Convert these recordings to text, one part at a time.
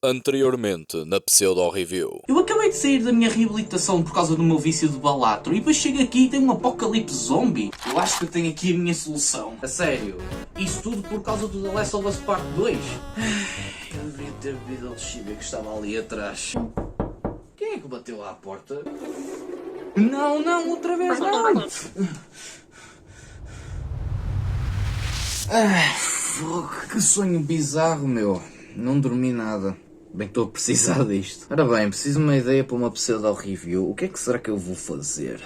Anteriormente na Pseudo Review. Eu acabei de sair da minha reabilitação por causa do meu vício de balatro e depois chego aqui e tem um apocalipse zombie. Eu acho que eu tenho aqui a minha solução. A sério, isso tudo por causa do The Last of Us Part 2. Eu deveria ter bebido a lexívia que estava ali atrás. Quem é que bateu à porta? Não, outra vez não! Fogo, que sonho bizarro, meu. Não dormi nada. Bem, estou a precisar disto. Ora bem, preciso de uma ideia para uma pseudo-review. O que é que será que eu vou fazer?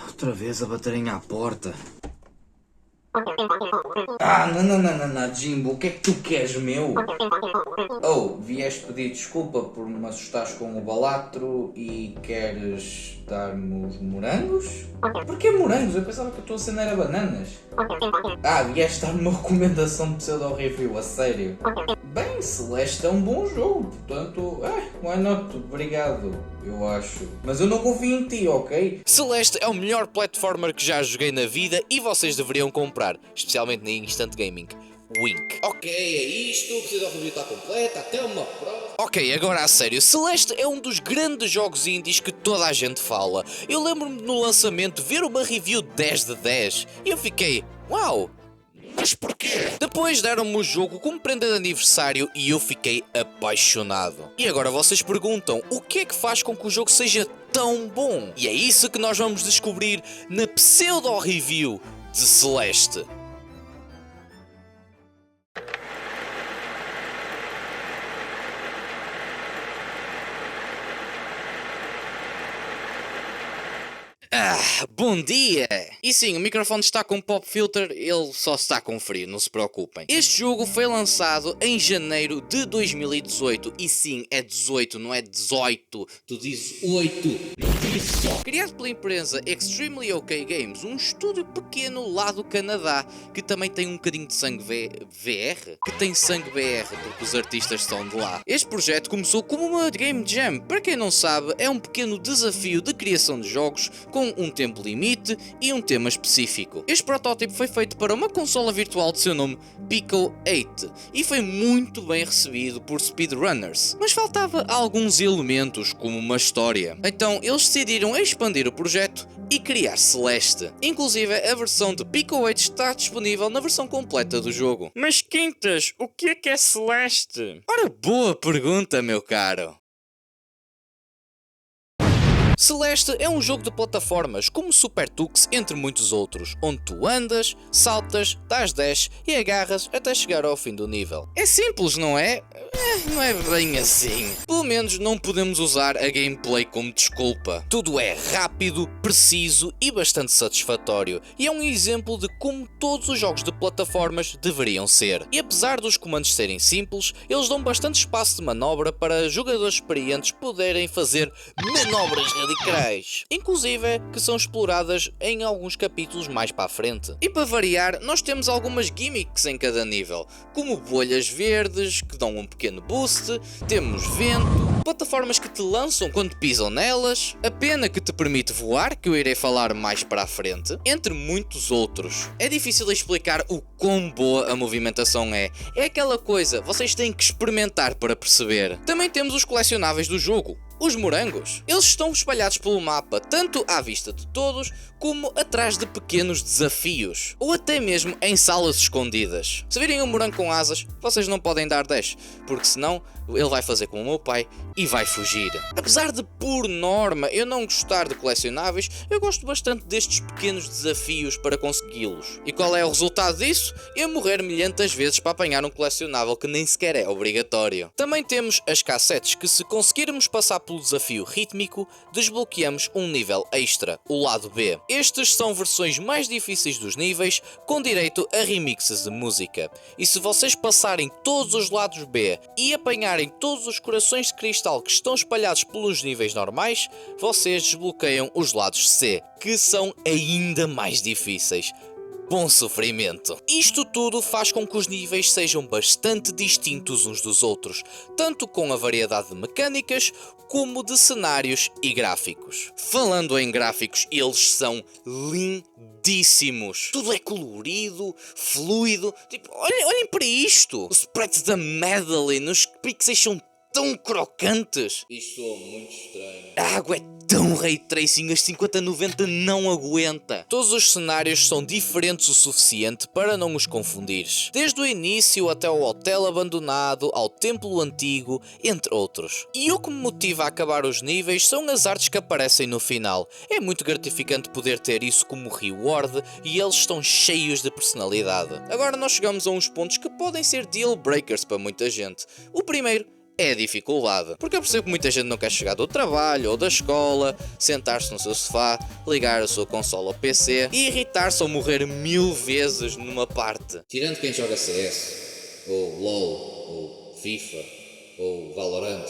Outra vez a baterem à porta. Não, Jimbo, o que é que tu queres, meu? Oh, vieste pedir desculpa por me assustares com o balatro e queres dar-me os morangos? Porquê morangos? Eu pensava que a tua cena era bananas. Vieste dar-me uma recomendação de pseudo-review, a sério. Bem, Celeste é um bom jogo, portanto, why not? Obrigado, eu acho. Mas eu não confio em ti, ok? Celeste é o melhor platformer que já joguei na vida e vocês deveriam comprar, especialmente na Instant Gaming. Wink. Ok, é isto, a pseudo-review está completa, até uma prova. Ok, agora a sério, Celeste é um dos grandes jogos indies que toda a gente fala. Eu lembro-me no lançamento ver uma review 10 de 10 e eu fiquei, uau! Mas porquê? Depois deram-me o jogo como prenda de aniversário e eu fiquei apaixonado. E agora vocês perguntam, o que é que faz com que o jogo seja tão bom? E é isso que nós vamos descobrir na Pseudo Review de Celeste. Bom dia! E sim, o microfone está com pop filter, ele só está com frio, não se preocupem. Este jogo foi lançado em janeiro de 2018, e sim, é 18, não é 18, tu dizes 8. Criado pela empresa Extremely OK Games, um estúdio pequeno lá do Canadá, que também tem um bocadinho de sangue VR? Que tem sangue BR, porque os artistas são de lá. Este projeto começou como uma Game Jam, para quem não sabe, é um pequeno desafio de criação de jogos com um tempo limite e um tema específico. Este protótipo foi feito para uma consola virtual de seu nome Pico 8 e foi muito bem recebido por speedrunners, mas faltava alguns elementos como uma história. Então eles decidiram expandir o projeto e criar Celeste. Inclusive a versão de Pico 8 está disponível na versão completa do jogo. Mas Quintas, o que é Celeste? Ora, boa pergunta, meu caro. Celeste é um jogo de plataformas como Super Tux, entre muitos outros, onde tu andas, saltas, dás dash e agarras até chegar ao fim do nível. É simples, não é? Não é bem assim. Pelo menos não podemos usar a gameplay como desculpa. Tudo é rápido, preciso e bastante satisfatório, e é um exemplo de como todos os jogos de plataformas deveriam ser. E apesar dos comandos serem simples, eles dão bastante espaço de manobra para jogadores experientes poderem fazer manobras radicais, inclusive que são exploradas em alguns capítulos mais para a frente. E para variar, nós temos algumas gimmicks em cada nível, como bolhas verdes que dão um pequeno boost, temos vento, plataformas que te lançam quando pisam nelas, a pena que te permite voar, que eu irei falar mais para a frente, entre muitos outros. É difícil explicar o quão boa a movimentação é aquela coisa, vocês têm que experimentar para perceber. Também temos os colecionáveis do jogo. Os morangos. Eles estão espalhados pelo mapa, tanto à vista de todos, como atrás de pequenos desafios, ou até mesmo em salas escondidas. Se virem um morango com asas, vocês não podem dar dash, porque senão ele vai fazer como o meu pai e vai fugir. Apesar de, por norma, eu não gostar de colecionáveis, eu gosto bastante destes pequenos desafios para consegui-los. E qual é o resultado disso? Eu morrer milhentas vezes para apanhar um colecionável que nem sequer é obrigatório. Também temos as cassetes que, se conseguirmos passar pelo desafio rítmico, desbloqueamos um nível extra, o lado B. Estes são versões mais difíceis dos níveis, com direito a remixes de música. E se vocês passarem todos os lados B e apanharem todos os corações de cristal que estão espalhados pelos níveis normais, vocês desbloqueiam os lados C, que são ainda mais difíceis. bom sofrimento. Isto tudo faz com que os níveis sejam bastante distintos uns dos outros, tanto com a variedade de mecânicas como de cenários e gráficos. Falando em gráficos, eles são lindíssimos. Tudo é colorido, fluido. Tipo, olhem para isto. Os sprites da Madeline, os pixels são tão crocantes. Isto soa muito estranho. A água é tão ray tracing, as 5090 não aguenta. Todos os cenários são diferentes o suficiente para não os confundires. Desde o início até ao hotel abandonado, ao templo antigo, entre outros. E o que me motiva a acabar os níveis são as artes que aparecem no final. É muito gratificante poder ter isso como reward e eles estão cheios de personalidade. Agora nós chegamos a uns pontos que podem ser deal breakers para muita gente. O primeiro é a dificuldade, porque eu percebo que muita gente não quer chegar do trabalho ou da escola, sentar-se no seu sofá, ligar a sua consola ou PC e irritar-se ou morrer 1000 vezes numa parte. Tirando quem joga CS, ou LOL, ou FIFA, ou Valorant,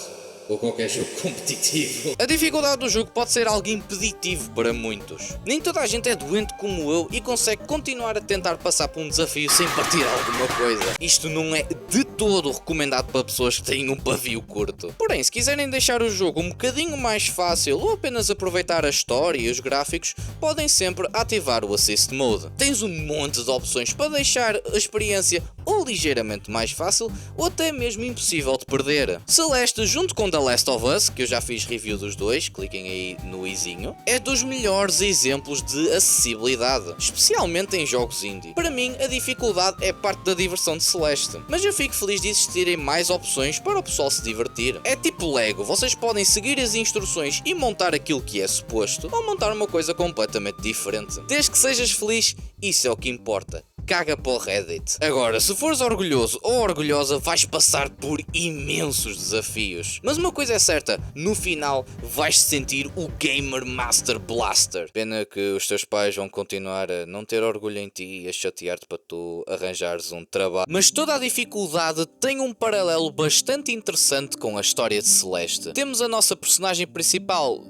ou qualquer jogo competitivo. A dificuldade do jogo pode ser algo impeditivo para muitos. Nem toda a gente é doente como eu e consegue continuar a tentar passar por um desafio sem partir alguma coisa. Isto não é de todo recomendado para pessoas que têm um pavio curto. Porém, se quiserem deixar o jogo um bocadinho mais fácil ou apenas aproveitar a história e os gráficos, podem sempre ativar o Assist Mode. Tens um monte de opções para deixar a experiência ou ligeiramente mais fácil ou até mesmo impossível de perder. Celeste, junto com The Last of Us, que eu já fiz review dos dois, cliquem aí no izinho, é dos melhores exemplos de acessibilidade, especialmente em jogos indie. Para mim, a dificuldade é parte da diversão de Celeste, mas eu fico feliz de existirem mais opções para o pessoal se divertir. É tipo Lego, vocês podem seguir as instruções e montar aquilo que é suposto, ou montar uma coisa completamente diferente. Desde que sejas feliz, isso é o que importa. Caga para o Reddit. Agora, se fores orgulhoso ou orgulhosa, vais passar por imensos desafios. Mas uma coisa é certa, no final vais sentir o Gamer Master Blaster. Pena que os teus pais vão continuar a não ter orgulho em ti e a chatear-te para tu arranjares um trabalho. Mas toda a dificuldade tem um paralelo bastante interessante com a história de Celeste. Temos a nossa personagem principal,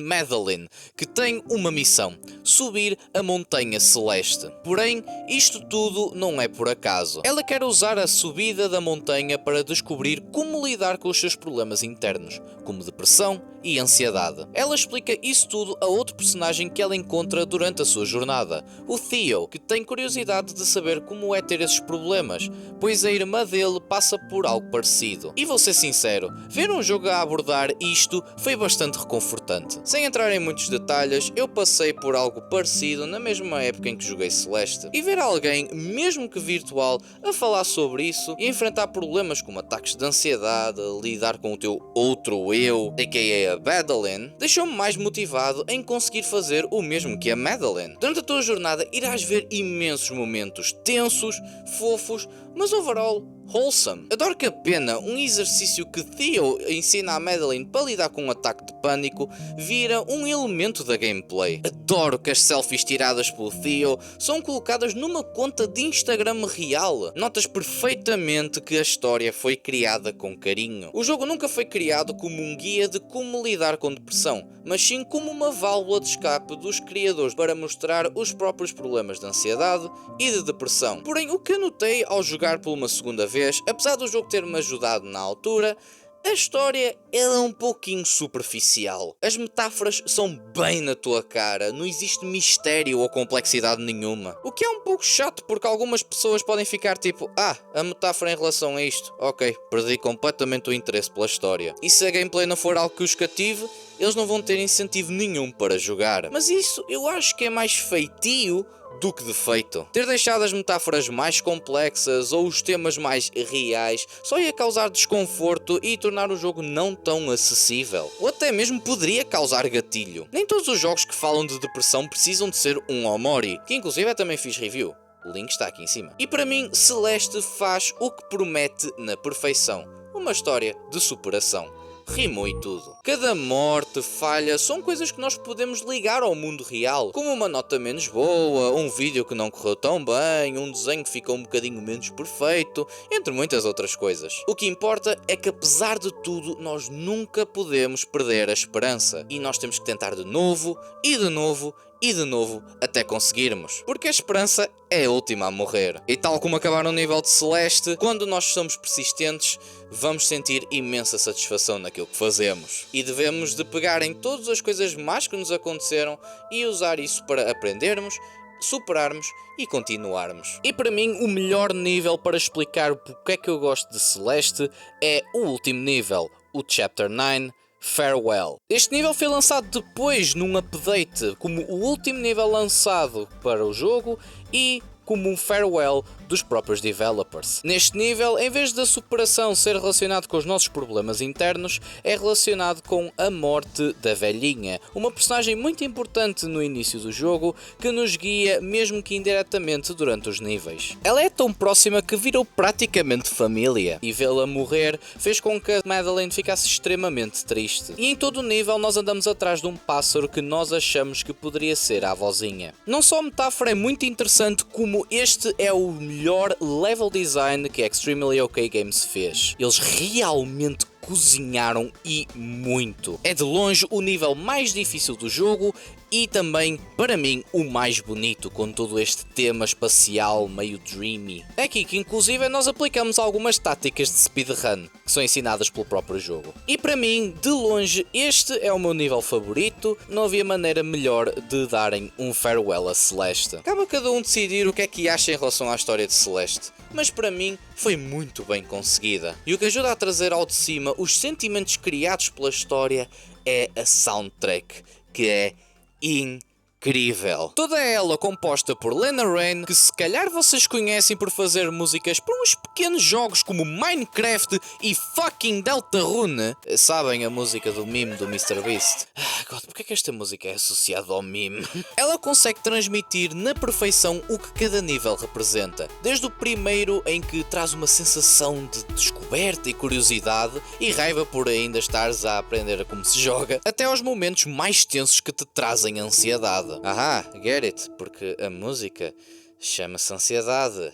Madeline, que tem uma missão: subir a Montanha Celeste. Porém, isto tudo não é por acaso. Ela quer usar a subida da montanha para descobrir como lidar com os seus problemas internos, como depressão e ansiedade. Ela explica isso tudo a outro personagem que ela encontra durante a sua jornada, o Theo, que tem curiosidade de saber como é ter esses problemas, pois a irmã dele passa por algo parecido. E vou ser sincero, ver um jogo a abordar isto foi bastante reconfortante. Sem entrar em muitos detalhes, eu passei por algo parecido na mesma época em que joguei Celeste, e ver alguém, mesmo que virtual, a falar sobre isso e enfrentar problemas como ataques de ansiedade, lidar com o teu outro eu, aka a Madeline, deixou-me mais motivado em conseguir fazer o mesmo que a Madeline. Durante a tua jornada irás ver imensos momentos tensos, fofos, mas overall wholesome. Adoro que apenas um exercício que Theo ensina a Madeline para lidar com um ataque de pânico vira um elemento da gameplay. Adoro que as selfies tiradas pelo Theo são colocadas numa conta de Instagram real. Notas perfeitamente que a história foi criada com carinho. O jogo nunca foi criado como um guia de como lidar com depressão, mas sim como uma válvula de escape dos criadores para mostrar os próprios problemas de ansiedade e de depressão. Porém, o que eu notei ao jogar por uma segunda vez, apesar do jogo ter-me ajudado na altura, a história é um pouquinho superficial. As metáforas são bem na tua cara, não existe mistério ou complexidade nenhuma. O que é um pouco chato porque algumas pessoas podem ficar tipo, a metáfora em relação a isto, ok, perdi completamente o interesse pela história. E se a gameplay não for algo que os cative, eles não vão ter incentivo nenhum para jogar. Mas isso eu acho que é mais feitio do que defeito. Ter deixado as metáforas mais complexas ou os temas mais reais só ia causar desconforto e tornar o jogo não tão acessível. Ou até mesmo poderia causar gatilho. Nem todos os jogos que falam de depressão precisam de ser um Omori, que inclusive eu também fiz review. O link está aqui em cima. E para mim, Celeste faz o que promete na perfeição. Uma história de superação. Rimou e tudo. Cada morte, falha, são coisas que nós podemos ligar ao mundo real, como uma nota menos boa, um vídeo que não correu tão bem, um desenho que ficou um bocadinho menos perfeito, entre muitas outras coisas. O que importa é que apesar de tudo, nós nunca podemos perder a esperança, e nós temos que tentar de novo, e de novo, e de novo até conseguirmos, porque a esperança é a última a morrer. E tal como acabar no nível de Celeste, quando nós somos persistentes, vamos sentir imensa satisfação naquilo que fazemos. E devemos de pegar em todas as coisas más que nos aconteceram e usar isso para aprendermos, superarmos e continuarmos. E para mim o melhor nível para explicar porque é que eu gosto de Celeste é o último nível, o Chapter 9, Farewell. Este nível foi lançado depois num update como o último nível lançado para o jogo e como um farewell dos próprios developers. Neste nível, em vez da superação ser relacionado com os nossos problemas internos, é relacionado com a morte da velhinha, uma personagem muito importante no início do jogo que nos guia mesmo que indiretamente durante os níveis. Ela é tão próxima que virou praticamente família, e vê-la morrer fez com que a Madeline ficasse extremamente triste. E em todo o nível nós andamos atrás de um pássaro que nós achamos que poderia ser a avózinha. Não só a metáfora é muito interessante, como este é o melhor level design que a Extremely OK Games fez. Eles realmente cozinharam e muito. É de longe o nível mais difícil do jogo e também, para mim, o mais bonito, com todo este tema espacial meio dreamy. É aqui que inclusive nós aplicamos algumas táticas de speedrun, que são ensinadas pelo próprio jogo. E para mim, de longe, este é o meu nível favorito, não havia maneira melhor de darem um farewell a Celeste. Cabe a cada um decidir o que é que acha em relação à história de Celeste, mas para mim foi muito bem conseguida. E o que ajuda a trazer ao de cima os sentimentos criados pela história é a soundtrack, que é incrível. Toda ela composta por Lena Raine, que se calhar vocês conhecem por fazer músicas para uns pequenos jogos como Minecraft e fucking Deltarune. Sabem a música do meme do MrBeast? God, porque é que esta música é associada ao meme? Ela consegue transmitir na perfeição o que cada nível representa. Desde o primeiro, em que traz uma sensação de descoberta e curiosidade e raiva por ainda estares a aprender como se joga, até aos momentos mais tensos que te trazem ansiedade. Ahá, get it, porque a música chama-se ansiedade.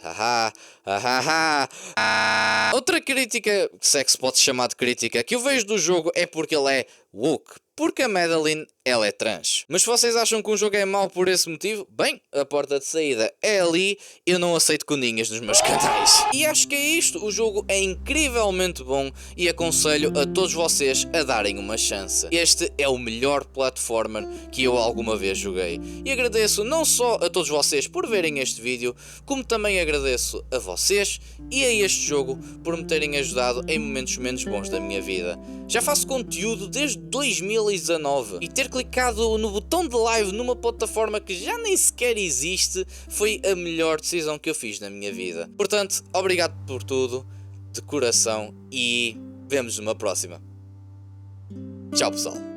Outra crítica, se é que se pode chamar de crítica, que eu vejo do jogo é porque ele é woke. Porque a Madeline, ela é trans. Mas se vocês acham que um jogo é mau por esse motivo, bem, a porta de saída é ali, eu não aceito coninhas nos meus canais. E acho que é isto, o jogo é incrivelmente bom e aconselho a todos vocês a darem uma chance. Este é o melhor platformer que eu alguma vez joguei. E agradeço não só a todos vocês por verem este vídeo, como também agradeço a vocês e a este jogo por me terem ajudado em momentos menos bons da minha vida. Já faço conteúdo desde 2019 e ter clicado no botão de live numa plataforma que já nem sequer existe foi a melhor decisão que eu fiz na minha vida. Portanto, obrigado por tudo, de coração, e vemos numa próxima. Tchau, pessoal.